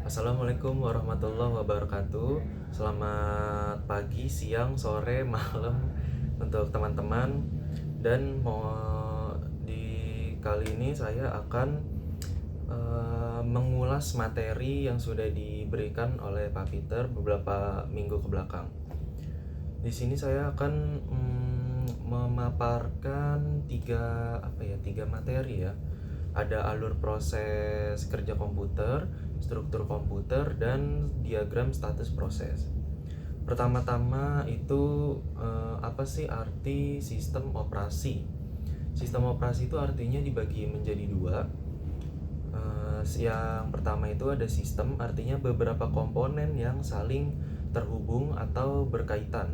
Assalamualaikum warahmatullahi wabarakatuh. Selamat pagi, siang, sore, malam untuk teman-teman. Dan di kali ini saya akan mengulas materi yang sudah diberikan oleh Pak Peter beberapa minggu ke belakang. Di sini saya akan memaparkan tiga materi ya. Ada alur proses kerja komputer, struktur komputer, dan diagram status proses. Pertama-tama itu apa sih arti sistem operasi? Sistem operasi itu artinya dibagi menjadi dua. Yang pertama itu ada sistem, artinya beberapa komponen yang saling terhubung atau berkaitan.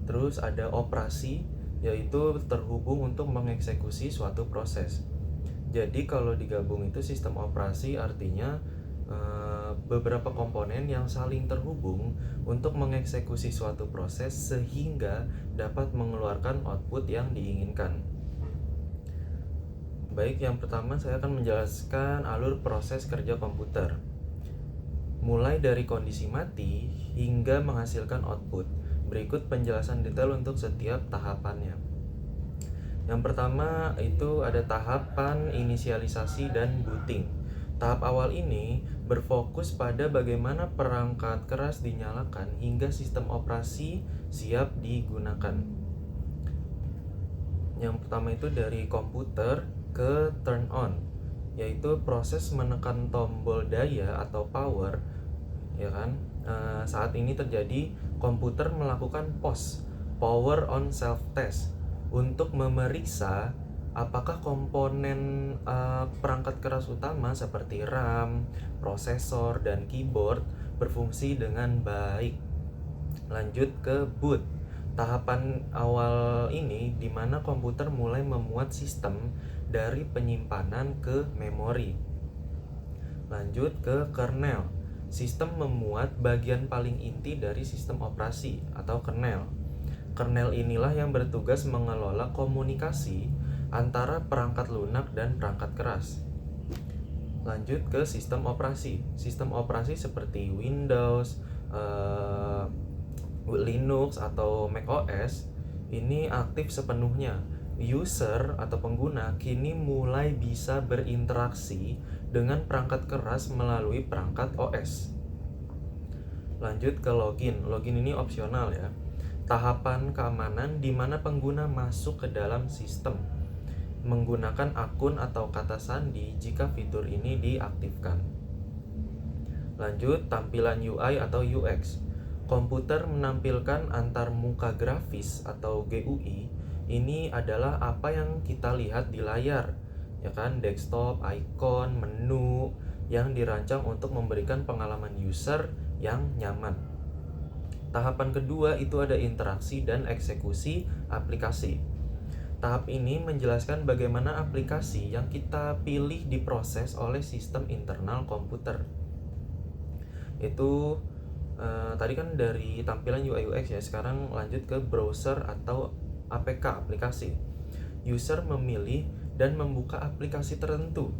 Terus ada operasi, yaitu terhubung untuk mengeksekusi suatu proses. Jadi kalau digabung itu sistem operasi artinya beberapa komponen yang saling terhubung untuk mengeksekusi suatu proses sehingga dapat mengeluarkan output yang diinginkan. Baik, yang pertama saya akan menjelaskan alur proses kerja komputer. Mulai dari kondisi mati hingga menghasilkan output. Berikut penjelasan detail untuk setiap tahapannya. Yang pertama itu ada tahapan inisialisasi dan booting. Tahap awal ini berfokus pada bagaimana perangkat keras dinyalakan hingga sistem operasi siap digunakan. Yang pertama itu dari komputer ke turn on, yaitu proses menekan tombol daya atau power, ya kan? Saat ini terjadi komputer melakukan power on self test untuk memeriksa apakah komponen perangkat keras utama seperti RAM, prosesor, dan keyboard berfungsi dengan baik. Lanjut ke boot. Tahapan awal ini di mana komputer mulai memuat sistem dari penyimpanan ke memori. Lanjut ke kernel. Sistem memuat bagian paling inti dari sistem operasi atau kernel. Kernel inilah yang bertugas mengelola komunikasi antara perangkat lunak dan perangkat keras. Lanjut ke sistem operasi. Sistem operasi seperti Windows, Linux atau macOS ini aktif sepenuhnya. User atau pengguna kini mulai bisa berinteraksi dengan perangkat keras melalui perangkat OS. Lanjut ke login. Login ini opsional ya. Tahapan keamanan di mana pengguna masuk ke dalam sistem menggunakan akun atau kata sandi jika fitur ini diaktifkan. Lanjut, tampilan UI atau UX. Komputer menampilkan antar muka grafis atau GUI. Ini adalah apa yang kita lihat di layar, ya kan? Desktop, icon, menu yang dirancang untuk memberikan pengalaman user yang nyaman. Tahapan kedua itu ada interaksi dan eksekusi aplikasi. Tahap ini menjelaskan bagaimana aplikasi yang kita pilih diproses oleh sistem internal komputer. Itu tadi kan dari tampilan UI UX ya, sekarang lanjut ke browser atau APK, aplikasi. User memilih dan membuka aplikasi tertentu,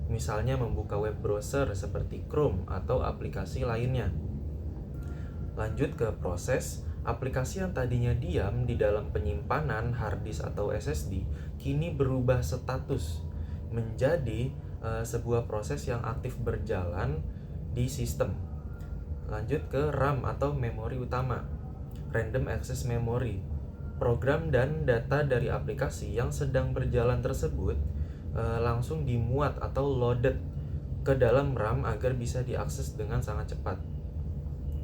misalnya membuka web browser seperti Chrome atau aplikasi lainnya. Lanjut ke proses. Aplikasi yang tadinya diam di dalam penyimpanan hard disk atau SSD kini berubah status menjadi sebuah proses yang aktif berjalan di sistem. Lanjut ke RAM atau memori utama, Random Access Memory. Program dan data dari aplikasi yang sedang berjalan tersebut langsung dimuat atau loaded ke dalam RAM agar bisa diakses dengan sangat cepat.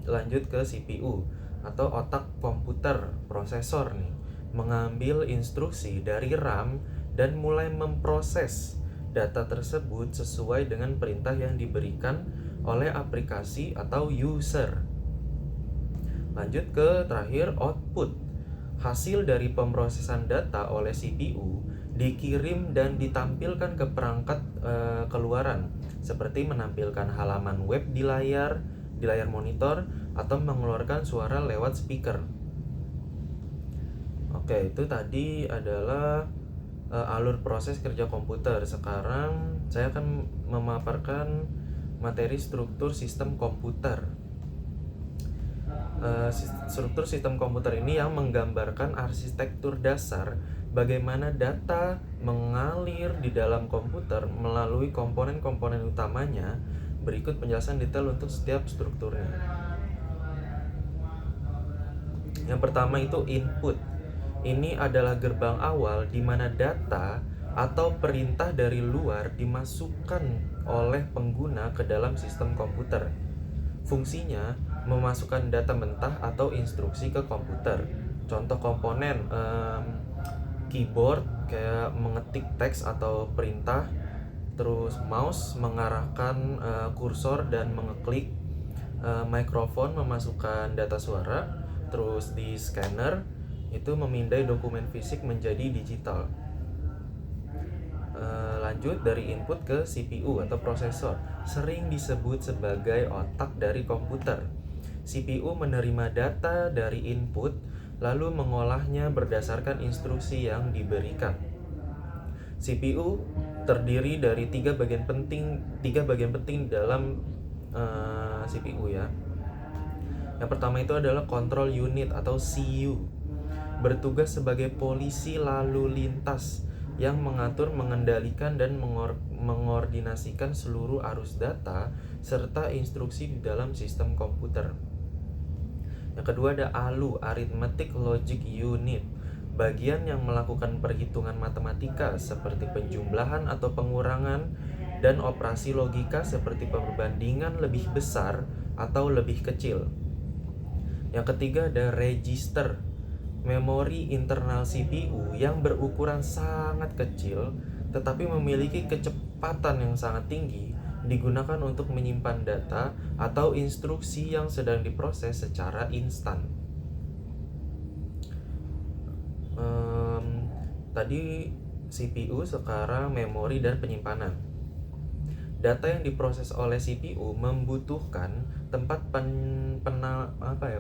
Lanjut ke CPU atau otak komputer, prosesor nih, mengambil instruksi dari RAM dan mulai memproses data tersebut sesuai dengan perintah yang diberikan oleh aplikasi atau user. Lanjut ke terakhir, output. Hasil dari pemrosesan data oleh CPU dikirim dan ditampilkan ke perangkat keluaran, seperti menampilkan halaman web di layar monitor atau mengeluarkan suara lewat speaker. Oke, itu tadi adalah alur proses kerja komputer. Sekarang saya akan memaparkan materi struktur sistem komputer. Struktur sistem komputer ini yang menggambarkan arsitektur dasar bagaimana data mengalir di dalam komputer melalui komponen-komponen utamanya. Berikut penjelasan detail untuk setiap strukturnya. Yang pertama itu input. Ini adalah gerbang awal di mana data atau perintah dari luar dimasukkan oleh pengguna ke dalam sistem komputer. Fungsinya memasukkan data mentah atau instruksi ke komputer. Contoh komponen keyboard kayak mengetik teks atau perintah, terus mouse mengarahkan kursor dan mengeklik, mikrofon memasukkan data suara, terus di scanner itu memindai dokumen fisik menjadi digital. Lanjut dari input ke CPU atau prosesor, sering disebut sebagai otak dari komputer. CPU menerima data dari input lalu mengolahnya berdasarkan instruksi yang diberikan. CPU terdiri dari tiga bagian penting dalam CPU ya. Yang pertama itu adalah control unit atau CU, bertugas sebagai polisi lalu lintas yang mengatur, mengendalikan, dan mengordinasikan seluruh arus data serta instruksi di dalam sistem komputer. Yang kedua ada ALU, Arithmetic Logic Unit, bagian yang melakukan perhitungan matematika seperti penjumlahan atau pengurangan dan operasi logika seperti perbandingan lebih besar atau lebih kecil. Yang ketiga ada register, memori internal CPU yang berukuran sangat kecil tetapi memiliki kecepatan yang sangat tinggi, digunakan untuk menyimpan data atau instruksi yang sedang diproses secara instan. Tadi CPU, sekarang memori dan penyimpanan. Data yang diproses oleh CPU membutuhkan tempat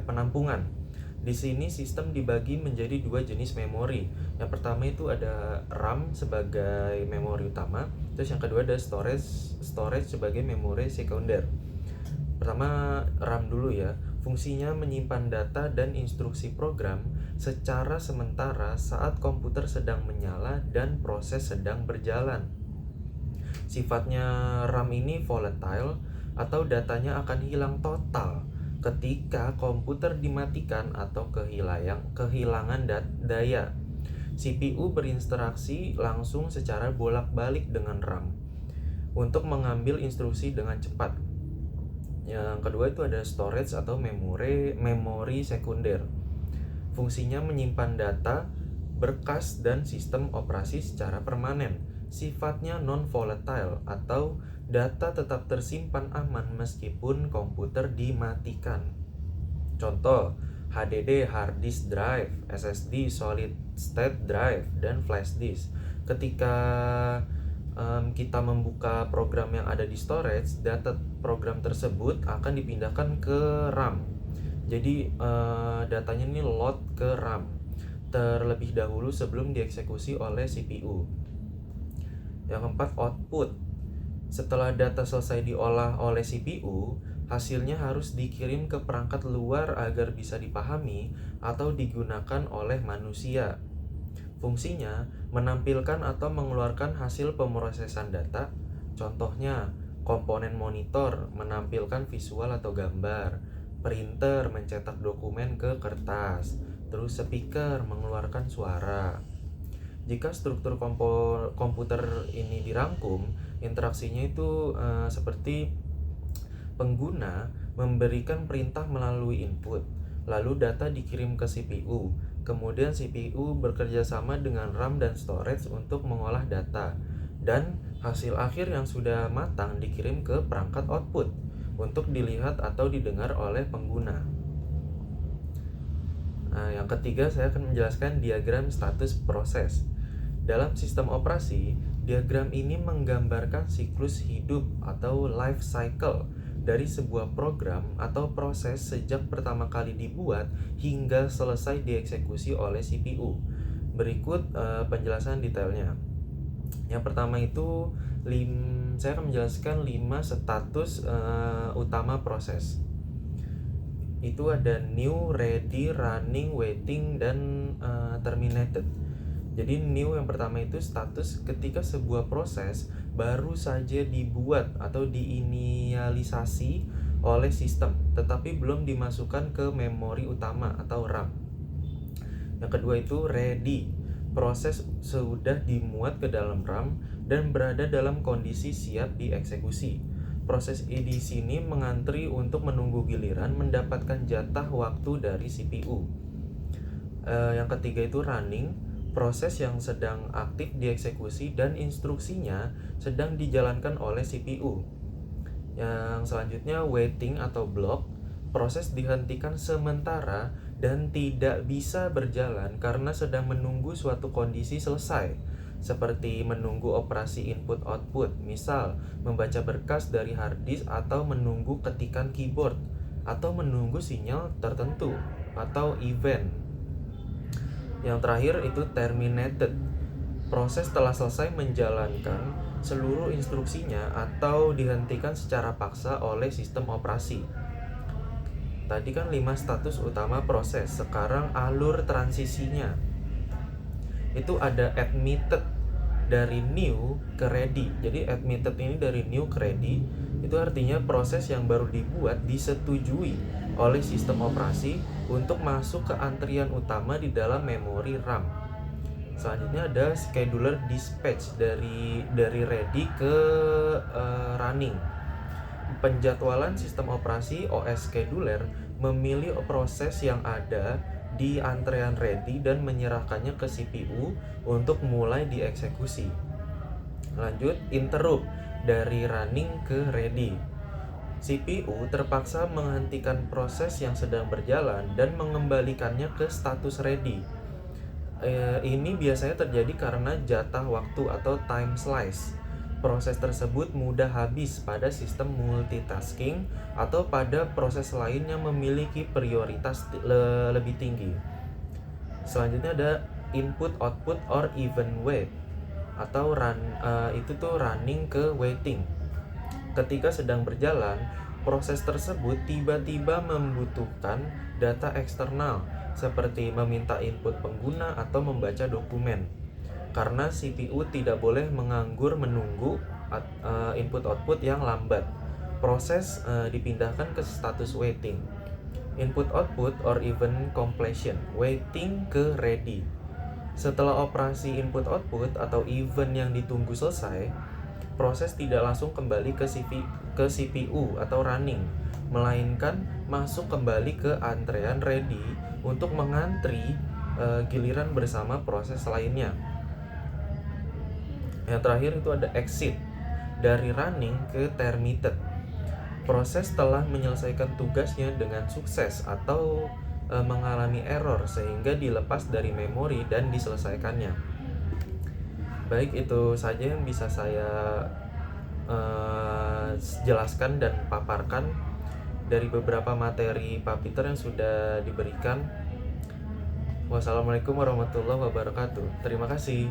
penampungan. Di sini sistem dibagi menjadi dua jenis memori. Yang pertama itu ada RAM sebagai memori utama, terus yang kedua ada storage sebagai memori sekunder. Pertama RAM dulu ya. Fungsinya menyimpan data dan instruksi program secara sementara saat komputer sedang menyala dan proses sedang berjalan. Sifatnya RAM ini volatile atau datanya akan hilang total ketika komputer dimatikan atau kehilangan daya. CPU berinteraksi langsung secara bolak-balik dengan RAM untuk mengambil instruksi dengan cepat. Yang kedua itu ada storage atau memori sekunder. Fungsinya menyimpan data, berkas, dan sistem operasi secara permanen. Sifatnya non-volatile atau data tetap tersimpan aman meskipun komputer dimatikan. Contoh, HDD hard disk drive, SSD solid state drive, dan flash disk. Ketika kita membuka program yang ada di storage, data program tersebut akan dipindahkan ke RAM. Jadi datanya ini load ke RAM terlebih dahulu sebelum dieksekusi oleh CPU. Yang keempat, output. Setelah data selesai diolah oleh CPU, hasilnya harus dikirim ke perangkat luar agar bisa dipahami atau digunakan oleh manusia. Fungsinya menampilkan atau mengeluarkan hasil pemrosesan data. Contohnya, komponen monitor menampilkan visual atau gambar, printer mencetak dokumen ke kertas, terus speaker mengeluarkan suara. Jika struktur komputer ini dirangkum, interaksinya itu seperti pengguna memberikan perintah melalui input, lalu data dikirim ke CPU. Kemudian CPU bekerja sama dengan RAM dan storage untuk mengolah data, dan hasil akhir yang sudah matang dikirim ke perangkat output untuk dilihat atau didengar oleh pengguna. Nah, yang ketiga saya akan menjelaskan diagram status proses. Dalam sistem operasi, diagram ini menggambarkan siklus hidup atau life cycle dari sebuah program atau proses sejak pertama kali dibuat hingga selesai dieksekusi oleh CPU. Berikut penjelasan detailnya. Yang pertama itu saya akan menjelaskan 5 status utama proses. Itu ada new, ready, running, waiting, dan terminated. Jadi new yang pertama itu status ketika sebuah proses baru saja dibuat atau diinisialisasi oleh sistem, tetapi belum dimasukkan ke memori utama atau RAM. Yang kedua itu ready, proses sudah dimuat ke dalam RAM dan berada dalam kondisi siap dieksekusi. Proses di sini mengantri untuk menunggu giliran mendapatkan jatah waktu dari CPU. Yang ketiga itu running, proses yang sedang aktif dieksekusi dan instruksinya sedang dijalankan oleh CPU. Yang selanjutnya waiting atau block, proses dihentikan sementara dan tidak bisa berjalan karena sedang menunggu suatu kondisi selesai, seperti menunggu operasi input-output, misal membaca berkas dari hard disk atau menunggu ketikan keyboard, atau menunggu sinyal tertentu, atau event. Yang terakhir itu terminated, proses telah selesai menjalankan seluruh instruksinya atau dihentikan secara paksa oleh sistem operasi. Tadi kan 5 status utama proses, sekarang alur transisinya. Itu ada admitted, dari new ke ready. Jadi admitted ini dari new ke ready, itu artinya proses yang baru dibuat disetujui oleh sistem operasi untuk masuk ke antrian utama di dalam memori RAM. Selanjutnya ada scheduler dispatch, dari ready ke running. Penjadwalan sistem operasi OS scheduler memilih proses yang ada di antrean ready dan menyerahkannya ke CPU untuk mulai dieksekusi. Lanjut, interrupt, dari running ke ready. CPU terpaksa menghentikan proses yang sedang berjalan dan mengembalikannya ke status ready. Ini biasanya terjadi karena jatah waktu atau time slice. Proses tersebut mudah habis pada sistem multitasking atau pada proses lain yang memiliki prioritas lebih tinggi. Selanjutnya ada input output or even wait, atau running ke waiting. Ketika sedang berjalan, proses tersebut tiba-tiba membutuhkan data eksternal seperti meminta input pengguna atau membaca dokumen. Karena CPU tidak boleh menganggur menunggu input-output yang lambat, proses dipindahkan ke status waiting. Input-output or even completion, waiting ke ready. Setelah operasi input-output atau event yang ditunggu selesai, proses tidak langsung kembali ke CPU atau running, melainkan masuk kembali ke antrean ready untuk mengantri giliran bersama proses lainnya. Yang terakhir itu ada exit, dari running ke terminated. Proses telah menyelesaikan tugasnya dengan sukses atau mengalami error sehingga dilepas dari memori dan diselesaikannya. Baik, itu saja yang bisa saya jelaskan dan paparkan dari beberapa materi Pak Peter yang sudah diberikan. Wassalamualaikum warahmatullahi wabarakatuh. Terima kasih.